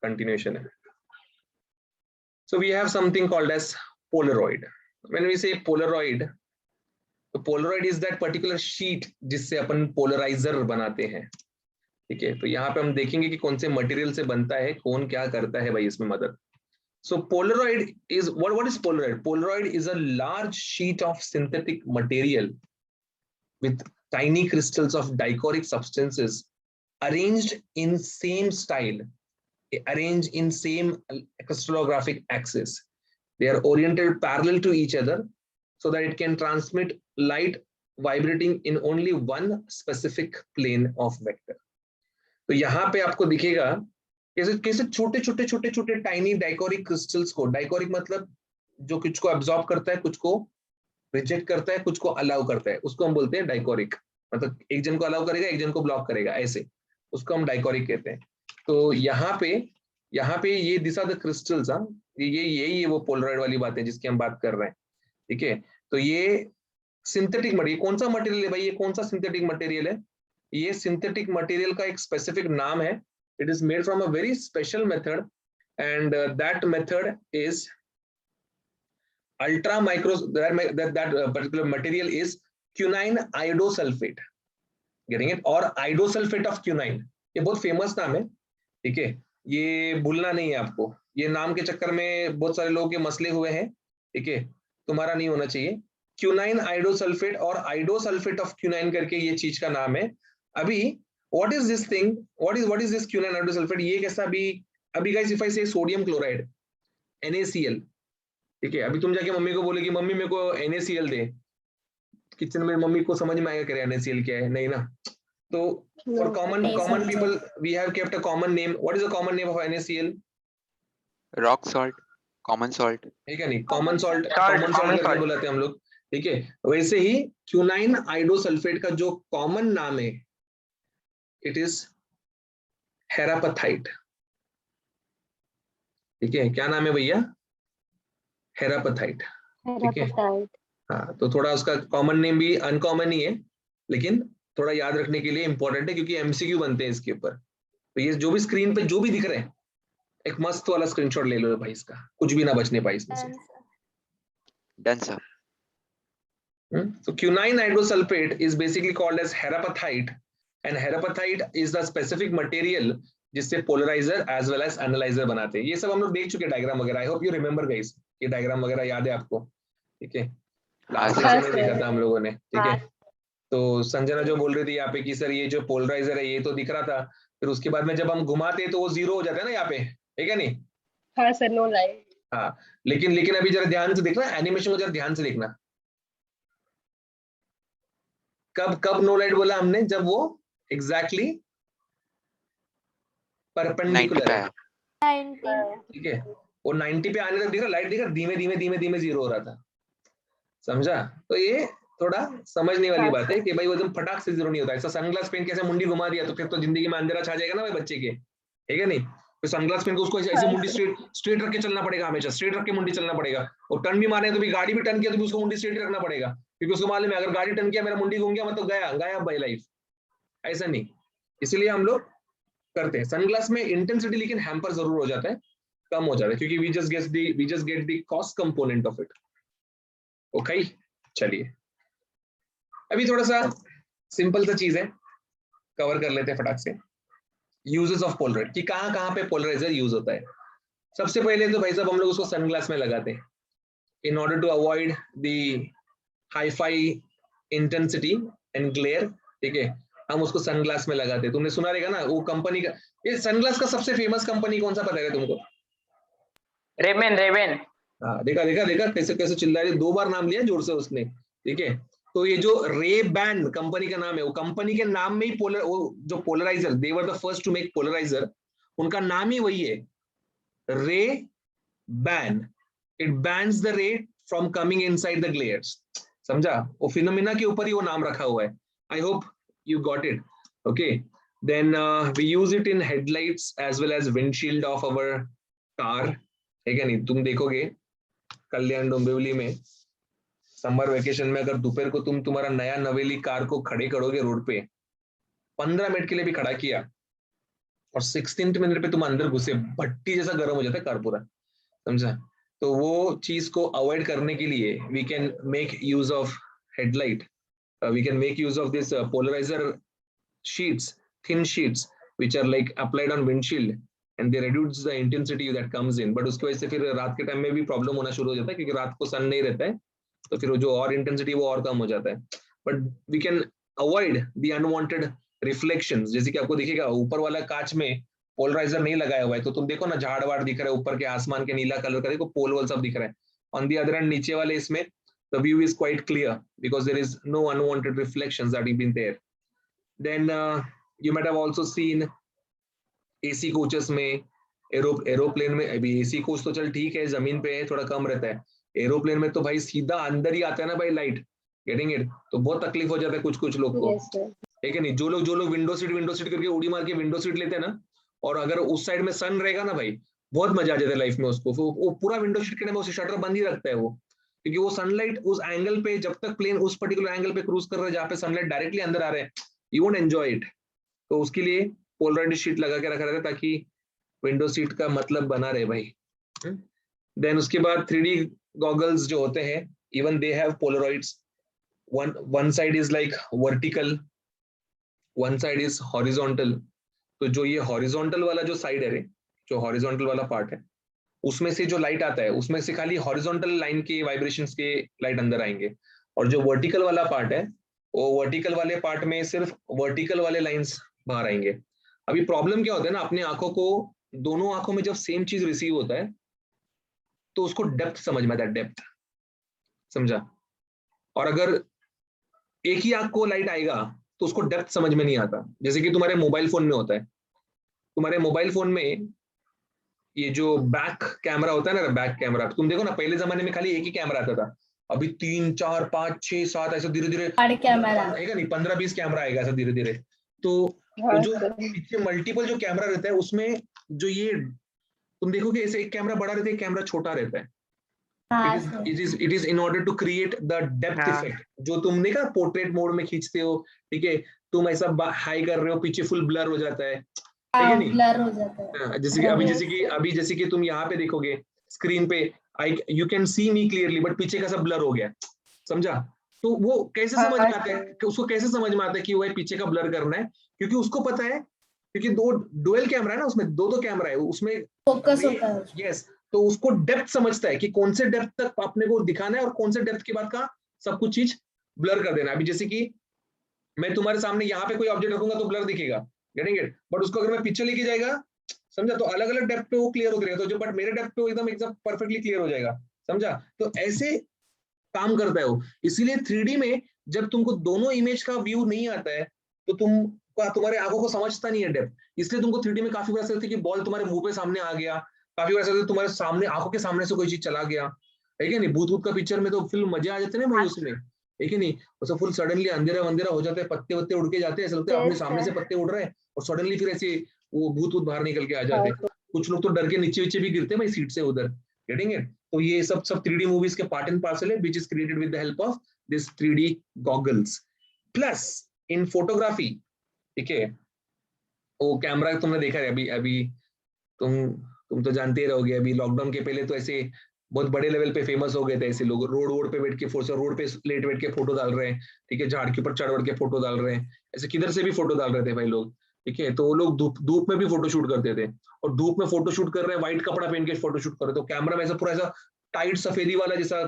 Continuation है. So we have something called as Polaroid. When we say Polaroid, तो Polaroid is that particular sheet जिससे अपन polariser बनाते हैं. ठीक है, तो यहाँ पे हम देखेंगे कि कौन से मटेरियल से बनता है, कौन क्या करता है भाई इसमें मदद. So Polaroid is what is Polaroid? Polaroid is a large sheet of synthetic material with tiny crystals of dichroic substances arranged in same style, arranged in same crystallographic axis. They are oriented parallel to each other so that it can transmit light vibrating in only one specific plane of vector. तो यहाँ पे आपको दिखेगा कैसे छोटे छोटे छोटे छोटे टाइनी डाइकोरिक क्रिस्टल्स को, डाइकोरिक मतलब जो कुछ को एब्जॉर्ब करता है, कुछ को रिजेक्ट करता है, कुछ को अलाउ करता है, उसको हम बोलते हैं डाइकोरिक. मतलब एक जन को अलाउ करेगा, एक जन को ब्लॉक करेगा, ऐसे उसको हम डाइकोरिक कहते हैं. तो यहाँ पे ये दिस आर द क्रिस्टल्स. ये वो पोलराइड वाली बात है जिसकी हम बात कर रहे हैं. ठीक है, तो ये सिंथेटिक मटेरियल, कौन सा मटेरियल है भाई, ये कौन सा सिंथेटिक मटेरियल है? ये सिंथेटिक मटेरियल का एक स्पेसिफिक नाम है. It is made from a very special method, and that method is ultra micro. That particular material is quinine iodosulfate. Getting it? और iodosulfate of quinine. ये बहुत फेमस नाम है. ठीक है, ये भूलना नहीं है आपको. ये नाम के चक्कर में बहुत सारे लोगों के मसले हुए हैं. ठीक है, तुम्हारा नहीं होना चाहिए. क्यूनाइन आइडोसल्फेट और आइडोसल्फेट ऑफ क्यूनाइन करके ये चीज का नाम है. अभी what is this thing, what is this quinine iodosulfate? ये कैसा? अभी guys, if I say sodium chloride NaCl, ठीक है, अभी तुम जाके मम्मी को बोले कि मम्मी मेरे को NaCl दे, किचन में मम्मी को समझ में आएगा करे NaCl क्या है? नहीं ना. तो for common people we have kept a common name. What is the common name of NaCl? Rock salt, common salt. ठीक है, नहीं, कॉमन सॉल्ट करके बुलाते हैं हम लोग. ठीक है, वैसे ही क्यूनाइन आइडोसल्फेट का जो कॉमन नाम है, it is हेरापथाइट. ठीक है, क्या नाम है भैया? हेरापथाइट. ठीक है, हाँ, तो थोड़ा उसका कॉमन नेम भी अनकॉमन ही है, लेकिन थोड़ा याद रखने के लिए इंपॉर्टेंट है क्योंकि एमसीक्यू बनते हैं इसके ऊपर. तो ये जो भी स्क्रीन पे जो भी दिख रहे हैं, एक मस्त वाला स्क्रीनशॉट ले लो भाई, इसका कुछ भी ना बचने पाए इसमें से. Done sir. So quinine iodosulfate is basically called as herapathite, and herapathite is the specific material जिससे polariser as well as analyser बनाते हैं. ये सब हम लोग देख चुके हैं डायग्राम वगैरह. I hope you remember guys, ये डायग्राम वगैरह याद है आपको? ठीक है, लास्ट लेक्चर में देखा था हम लोगों ने. ठीक है, तो संजना जो बोल रही थी यहाँ पे कि सर ये जो पोलराइजर है ये तो दिख रहा था, फिर उसके बाद में जब हम घुमाते तो वो जीरो हो जाता है ना यहाँ पे, ठीक है नहीं? हाँ सर, नो लाइट. हाँ, लेकिन अभी जरा ध्यान से देखना, एनिमेशन को जरा ध्यान से देखना. कब नो लाइट बोला हमने? जब वो एग्जैक्टली परपेंडिकुलर है. 90. ठीक है, वो 90 पे आने तक दिख रहा, लाइट दिख रहा, धीमे जीरो हो रहा था. समझा? तो ये थोड़ा समझने वाली बात है कि भाई वो एकदम फटाक से जीरो नहीं होता. ऐसा सनग्लास पहन के ऐसे मुंडी घुमा दिया तो फिर तो जिंदगी में अंधेरा छा जाएगा ना भाई बच्चे के. ठीक है नहीं? तो सनग्लास पहन के उसको ऐसे मुंडी स्ट्रेट रख के चलना पड़ेगा, हमेशा स्ट्रेट रख के मुंडी चलना पड़ेगा. और टर्न भी मारे तो भी, गाड़ी भी टर्न किया तो भी उसको मुंडी स्ट्रेट रखना पड़ेगा, क्योंकि उसको मालूम है अगर गाड़ी टर्न किया, मेरा मुंडी घूम गया, मतलब गया भाई लाइफ. ऐसा नहीं, इसलिए हम लोग करते हैं. सनग्लास में इंटेंसिटी लेकिन हैम्पर जरूर हो जाता है, कम हो जाता है, क्योंकि we just get the cost component of it. Okay, चलिए अभी थोड़ा सा सिंपल सा चीज है, कवर कर लेते हैं फटाक से. यूजेस ऑफ पोलराइड, कि कहाँ पे पोलराइजर यूज होता है. सबसे पहले तो भाई साहब हम लोग उसको सनग्लास में लगाते हैं in order to avoid the hi fi intensity and glare. ठीक है, हम उसको सनग्लास में लगाते हैं. तुमने सुना रहेगा ना वो कंपनी का, ये सनग्लास का सबसे फेमस कंपनी कौन सा पता है तुमको? रेबेन. हाँ, देखा कैसे चिल्ला रही, 2 बार नाम लिया जोर से उसने. ठीक है, तो ये जो रेबैन कंपनी का नाम है, वो कंपनी के नाम में ही वो जो polariser, they were the first to make polariser, उनका नाम ही वही है, Ray Ban. It bans the ray from coming inside the glares. समझा? वो फिनोमिना के ऊपर ही वो नाम रखा हुआ है. I hope you got it. Okay, then we use it in headlights as well as windshield of our car. ठीक है नहीं? तुम देखोगे कल्याण डोंबिवली में समर वेकेशन में, अगर दोपहर को तुम तुम्हारा नया नवेली कार को खड़े करोगे रोड पे, 15 मिनट के लिए भी खड़ा किया और 16th मिनट पे तुम अंदर घुसे, भट्टी जैसा गर्म हो जाता है कार पूरा, समझा। तो वो चीज को अवॉइड करने के लिए we can make use of headlight, we can make use of this polarizer sheets, thin sheets which are like applied on windshield and they reduce the intensity that comes in, but उसकी वजह से फिर रात के time में भी problem होना शुरू हो जाता है क्योंकि रात को सन नहीं रहता है, तो फिर वो जो और इंटेंसिटी वो और कम हो जाता है। But we can avoid the unwanted reflections, जैसे कि आपको दिखेगा ऊपर वाला कांच में पोलराइजर नहीं लगाया हुआ है, तो तुम देखो ना झाड़ वाड़ दिख रहा है ऊपर के आसमान के नीला कलर का, देखो पोल वोल सब दिख रहा है। ऑन द अदर हैंड नीचे वाले इसमें the view is quite clear because there is no unwanted reflections that have been there. Then you might have also seen AC coaches में, एरोप्लेन में, अभी AC कोच तो चल ठीक है जमीन पे है थोड़ा कम रहता है, एरोप्लेन में तो भाई सीधा अंदर ही आता है ना भाई लाइट, गेटिंग इट, तो बहुत तकलीफ हो जाता है कुछ कुछ लोग को, Yes, sir. ठीक है नहीं। जो लोग विंडो सीट करके उड़ी मार के विंडो सीट लेते हैं ना, और अगर उस साइड में सन रहेगा ना भाई, बहुत मजा आ जाता है लाइफ में उसको, वो पूरा विंडो सीट करने में उसे शटर बंद ही रखता है वो, क्योंकि वो सनलाइट उस एंगल पे, जब तक प्लेन उस पर्टिकुलर एंगल पे क्रूज कर रहा है जहाँ पे सनलाइट डायरेक्टली अंदर आ रहे हैं, यू वोंट एंजॉय इट। तो उसके लिए पोलराइड शीट लगा के रखा रहता है ताकि विंडो सीट का मतलब बना रहे भाई। देन उसके बाद 3D गॉगल्स जो होते हैं, even they have polaroids, one side is like vertical, one side is horizontal. तो जो ये हॉरिजॉन्टल वाला जो साइड है रे, जो हॉरिजॉन्टल वाला पार्ट है, उसमें से जो लाइट आता है उसमें से खाली हॉरिजॉन्टल लाइन के वाइब्रेशंस के लाइट अंदर आएंगे, और जो वर्टिकल वाला पार्ट है वो वर्टिकल वाले पार्ट में सिर्फ वर्टिकल वाले लाइंस बाहर आएंगे। अभी प्रॉब्लम क्या होता है ना, अपने आंखों को, दोनों आंखों में जब सेम चीज रिसीव होता है तो उसको डेप्थ समझ में आता है, डेप्थ, समझा। और अगर एक ही आंख को लाइट आएगा तो उसको डेप्थ समझ में नहीं आता। जैसे कि तुम्हारे मोबाइल फोन में होता है, तुम्हारे मोबाइल फोन में ये जो बैक कैमरा होता है ना, बैक कैमरा, तुम देखो ना पहले जमाने में खाली एक ही कैमरा आता था, अभी 3 4 5 6 7 ऐसे धीरे धीरे कैमरा आएगा, नहीं 15-20 कैमरा आएगा ऐसा धीरे धीरे। तो हाँ, जो sir. पीछे मल्टीपल जो कैमरा रहता है उसमें जो ये तुम देखोगे ऐसे एक कैमरा बड़ा रहता है, एक कैमरा छोटा रहता है। हाँ, it is in order to create the depth हाँ। इफेक्ट, जो तुमने कहा पोर्ट्रेट मोड में खींचते हो, ठीक है, तुम ऐसा हाई कर रहे हो पीछे फुल ब्लर हो जाता है, ठीक है नहीं, ब्लर हो जाता है। हाँ, जैसे कि तुम यहाँ पे देखोगे स्क्रीन पे, you can see me clearly but पीछे का सब ब्लर हो गया, समझा। तो वो कैसे समझ में आता है कि उसको कैसे समझ में आता है कि वो पीछे का ब्लर करना है, क्योंकि उसको पता है, क्योंकि दो डुअल कैमरा है ना, उसमें दो कैमरा है, उसमें फोकस होता है। यस, तो उसको डेप्थ समझता है कि कौन से डेप्थ तक अपने को दिखाना है और कौन से डेप्थ के बाद का सब कुछ चीज ब्लर कर देना है। अभी जैसे कि मैं तुम्हारे सामने यहाँ पे कोई ऑब्जेक्ट रखूंगा तो ब्लर दिखेगा, गेटिंग इट, बट उसको अगर मैं पीछे लेके जाएगा, समझा, तो अलग अलग डेप्थ पे वो क्लियर होते रहेगा, तो जो बट मेरे डेप्थ पे वो एकदम परफेक्टली क्लियर हो जाएगा, समझा। तो ऐसे काम करता है वो। इसीलिए 3D में जब तुमको दोनों इमेज का व्यू नहीं आता है तो तुम्हारे आंखों को समझता नहीं है डेप्थ, इसलिए तुमको 3D में काफी बार ऐसा होता है कि बॉल तुम्हारे मुंह पे सामने आ गया, काफी बार ऐसा होता है तुम्हारे सामने आंखों के सामने से कोई चीज चला गया, है कि नहीं। भूत का पिक्चर में तो फिल्म मजे आ जाते हैं ना भाई उसमें, है कि नहीं, उससे फुल सडनली अंधेरा वंधेरा हो जाता है, पत्ते वत्ते उड़ के जाते हैं, ऐसा लगता है अपने सामने से पत्ते उड़ रहे हैं और सडनली फिर ऐसे वो भूत बाहर निकल के आ जाते हैं। कुछ लोग तो डर के नीचे नीचे भी गिरते हैं भाई सीट से उधर, गेटिंग इट। तो ये सब 3D मूवीज के पार्ट एंड पार्सल है, which is created with the help of this 3D goggles. Plus in photography, ठीक है, वो कैमरा तुमने देखा है, अभी तुम तो जानते ही रहोगे, अभी लॉकडाउन के पहले तो ऐसे बहुत बड़े लेवल पे फेमस हो गए थे ऐसे लोग, रोड पे बैठ के रोड पे लेट बैठ के फोटो डाल रहे हैं, ठीक है, झाड़ के ऊपर चढ़ के फोटो डाल रहे हैं, ऐसे किधर से भी फोटो डाल रहे थे भाई लोग, ठीक है। तो वो लोग धूप में भी फोटो शूट करते थे, और धूप में फोटो शूट कर रहे हैं, व्हाइट कपड़ा पहन के फोटो शूट कर रहे, तो कैमरा में ऐसा पूरा ऐसा टाइट सफेदी वाला जैसा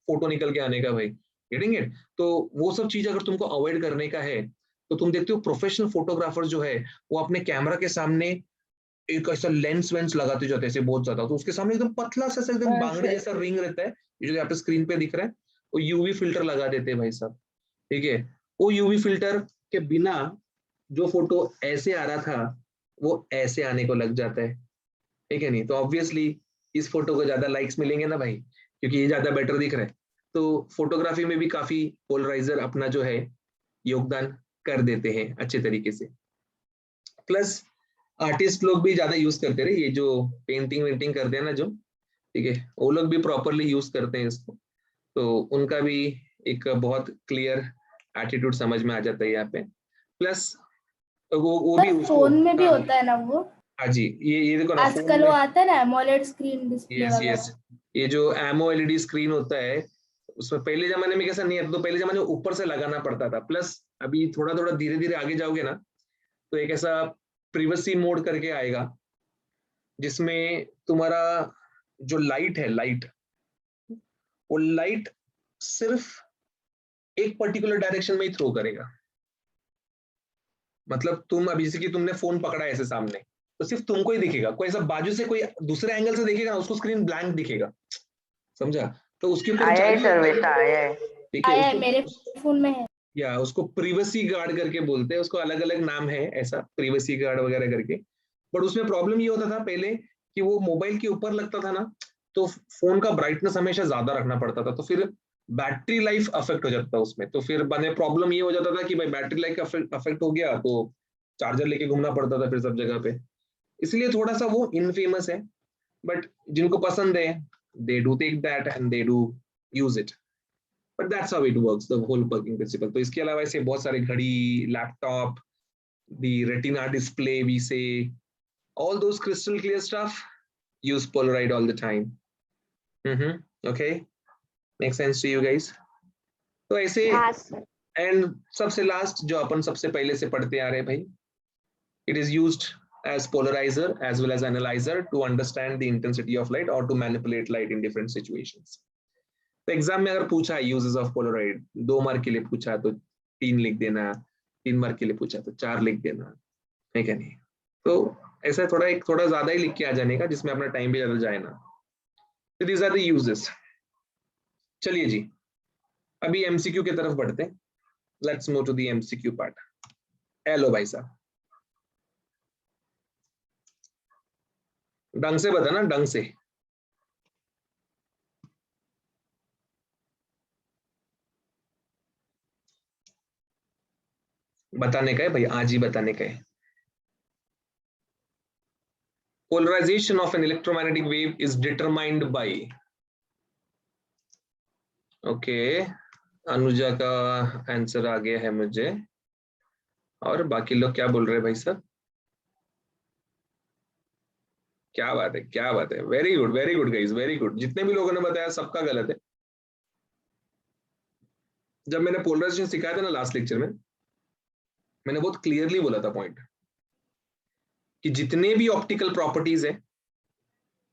फोटो निकल के आने का भाई, गेटिंग इट। तो वो सब चीज अगर तुमको अवॉइड करने का है तो तुम देखते हो प्रोफेशनल फोटोग्राफर जो है वो अपने कैमरा के सामने एक ऐसा लेंस वेंस लगाते जाते हैं बहुत ज्यादा, तो उसके सामने एकदम पतला सा एकदम बांगड़े जैसा रिंग रहता है, जो यहाँ पे स्क्रीन पे दिख रहा है, वो यूवी फिल्टर लगा देते हैं भाई साहब, ठीक है। वो यूवी फिल्टर के बिना जो फोटो ऐसे आ रहा था वो ऐसे आने को लग जाता है, ठीक है नहीं। तो ऑब्वियसली इस फोटो को ज्यादा लाइक्स मिलेंगे ना भाई, क्योंकि ये ज्यादा बेटर दिख रहा है। तो फोटोग्राफी में भी काफी पोलराइजर अपना जो है योगदान कर देते हैं अच्छे तरीके से। प्लस आर्टिस्ट लोग भी ज्यादा यूज करते रहे, ये जो पेंटिंग वेंटिंग करते हैं ना जो, ठीक है, वो लोग भी प्रॉपरली यूज करते हैं इसको, तो उनका भी एक बहुत क्लियर एटीट्यूड समझ में आ जाता है यहाँ पे। प्लस वो भी फोन में भी होता है ना वो, हाँ जी, ये देखो ना फोन आजकल वो में, आता है ना एमोलेड स्क्रीन डिस्प्ले यस वगैरह। यस, ये जो एमओएलईडी स्क्रीन होता है, उसमें पहले जमाने में कैसा नहीं है, तो पहले जमाने में ऊपर से लगाना पड़ता था, प्लस अभी थोड़ा थोड़ा धीरे धीरे आगे जाओगे ना, तो एक ऐसा प्रिवेसी मोड करके आएगा, जिसमें तुम्हारा जो लाइट है, लाइट, वो लाइट सिर्फ एक पर्टिकुलर डायरेक्शन में ही थ्रो करेगा। मतलब तुम अभी जैसे कि तुमने फोन पकड़ा है ऐसे सामने, तो सिर्फ तुमको ही दिखेगा, कोई ऐसा बाजू से कोई दूसरे एंगल से देखेगा ना, उसको स्क्रीन ब्लैंक दिखेगा, समझा? तो उसके ऊपर आया है चाहिए सर, होता वैसा आया है। ठीक है, आया है, उसको मेरे फोन में है। या उसको प्रिवेसी गार्ड करके बोलते हैं, उसको अलग अलग नाम है ऐसा, प्रिवेसी गार्ड वगैरह करके। बट उसमें प्रॉब्लम ये होता था पहले कि वो मोबाइल के ऊपर लगता था ना, तो फोन का ब्राइटनेस हमेशा ज्यादा रखना पड़ता था, तो फिर बैटरी लाइफ अफेक्ट हो जाता था उसमें। तो फिर बने प्रॉब्लम ये हो जाता था कि भाई बैटरी लाइफ अफेक्ट हो गया तो चार्जर लेके घूमना पड़ता था फिर सब जगह पे। इसलिए थोड़ा सा वो इनफेमस है, बट जिनको पसंद है they do take that and they do use it, but that's how it works, the whole working principle. तो इसके अलावा ऐसे बहुत सारे घड़ी, laptop, the retina display we say, all those crystal clear stuff use Polaroid all the time. Okay, makes sense to you guys? तो ऐसे, हाँ सर। एंड सबसे लास्ट जो अपन सबसे पहले से पढ़ते आ रहे हैं भाई, it is used as polarizer as well as analyzer to understand the intensity of light or to manipulate light in different situations. तो एग्जाम में अगर पूछा यूजेस ऑफ पोलराइड, 2 मार्क के लिए पूछा तो 3 लिख देना, 3 मार्क के लिए पूछा तो 4 लिख देना, है क्या नहीं? तो ऐसा थोड़ा ज्यादा ही लिख के आ जाने का, जिसमें अपना टाइम भी ज्यादा जाए ना। तो दीज आर द यूजेस। चलिए जी, अभी एमसीक्यू की तरफ बढ़ते हैं। Let's move to the MCQ part. Hello भाई साहब, ढंग से बताना, ढंग से। बताने का है भाई, आज ही बताने का है। Polarization of an electromagnetic wave is determined by, okay, Anuja का आंसर आ गया है मुझे, और बाकी लोग क्या बोल रहे हैं भाई साहब? क्या बात है, क्या बात है, very good guys, very good. जितने भी लोगों ने बताया सबका गलत है। जब मैंने पोलराइजेशन सिखाया था ना लास्ट लेक्चर में, मैंने बहुत क्लियरली बोला था पॉइंट कि जितने भी ऑप्टिकल प्रॉपर्टीज है,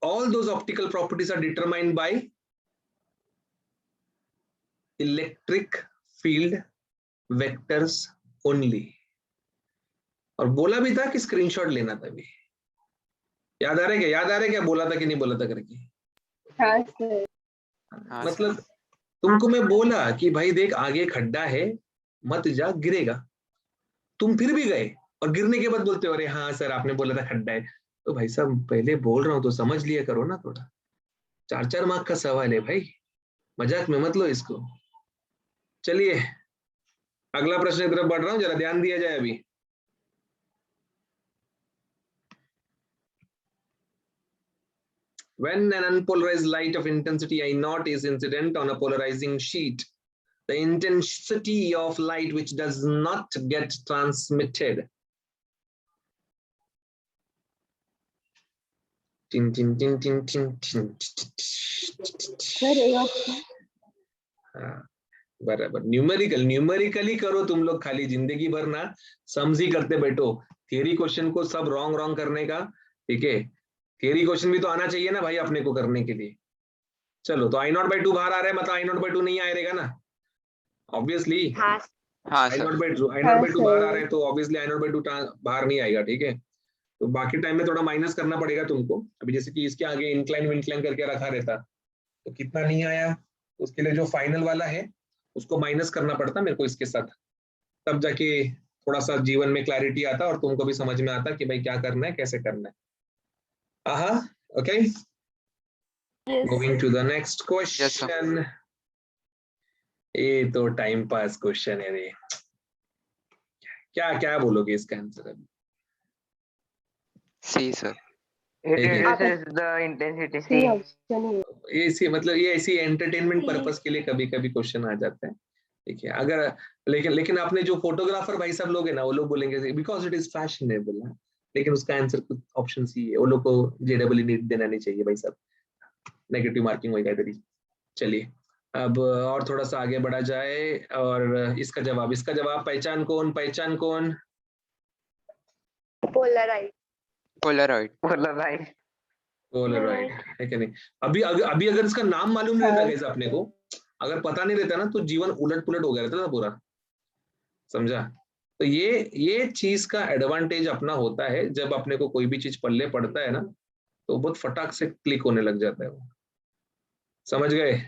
all those optical properties are determined by electric field vectors only. और बोला भी था कि स्क्रीनशॉट लेना था भी। याद आ रहा है क्या, याद आ रहा है क्या, बोला था कि नहीं बोला था करके? हाँ सर। हाँ सर। मतलब तुमको मैं बोला कि भाई देख आगे खड्डा है, मत जा, गिरेगा। तुम फिर भी गए और गिरने के बाद बोलते हो अरे हाँ सर आपने बोला था खड्डा है। तो भाई साहब पहले बोल रहा हूं तो समझ लिया करो ना थोड़ा। 4-4 मार्क का सवाल है भाई, मजाक में मत लो इसको। चलिए अगला प्रश्न की तरफ बढ़ रहा हूं, जरा ध्यान दिया जाए अभी। When an unpolarized light of intensity I0 is incident on a polarizing sheet, the intensity of light which does not get transmitted. Tin, tin, tin, tin, tin, tin. बराबर, न्यूमेरिकली करो तुम लोग, खाली जिंदगी भर ना सम्स ही करते बैठो। थियरी क्वेश्चन को सब रॉन्ग करने का, ठीक है? थियरी क्वेश्चन भी तो आना चाहिए ना भाई अपने को करने के लिए। चलो तो I0/2 बाहर आ रहा है, मतलब I0/2 नहीं आएगा ना ऑब्वियसली। हाँ हाँ सर। I0/2 बाहर आ रहा है तो ऑब्वियसली I0/2 बाहर नहीं आएगा, ठीक है? तो बाकी टाइम में थोड़ा माइनस करना पड़ेगा तुमको। अभी जैसे कि इसके आगे इंक्लाइन विंक्लाइन करके रखा रहता तो कितना नहीं आया, उसके लिए जो फाइनल वाला है उसको माइनस करना पड़ता मेरे को इसके साथ, तब जाके थोड़ा सा जीवन में क्लैरिटी आता और तुमको भी समझ में आता कि भाई क्या करना है, कैसे करना है। Aha, okay, moving to the next question. ये तो टाइम पास क्वेश्चन है रे, क्या क्या बोलोगे इसका आंसर अभी? सी सर। It ठीक है। reduces the intensity. See, ये इसी मतलब ये ऐसी एंटरटेनमेंट पर्पस के लिए कभी कभी क्वेश्चन आ जाता है, ठीक है? अगर लेकिन आपने जो फोटोग्राफर भाई सब लोग है ना, वो लोग बोलेंगे बिकॉज इट इज फैशनेबल, लेकिन उसका आंसर कुछ ऑप्शन सी है, वो लोग को JEE नीट देना नहीं चाहिए भाई साहब, नेगेटिव मार्किंग होगा इधर ही। चलिए अब और थोड़ा सा आगे बढ़ा जाए, और इसका जवाब पहचान कौन? पोलराइड। पोलरॉइड। पोलराइड। पोलराइड है क्या नहीं? अभी अगर इसका नाम मालूम नहीं रहता गाइस अपने को, अगर पता नहीं रहता ना, तो जीवन उलट पुलट हो गया रहता था पूरा, समझा? तो ये चीज का एडवांटेज अपना होता है, जब अपने को कोई भी चीज पल्ले पड़ता है ना, तो बहुत फटाक से क्लिक होने लग जाता है वो, समझ गए?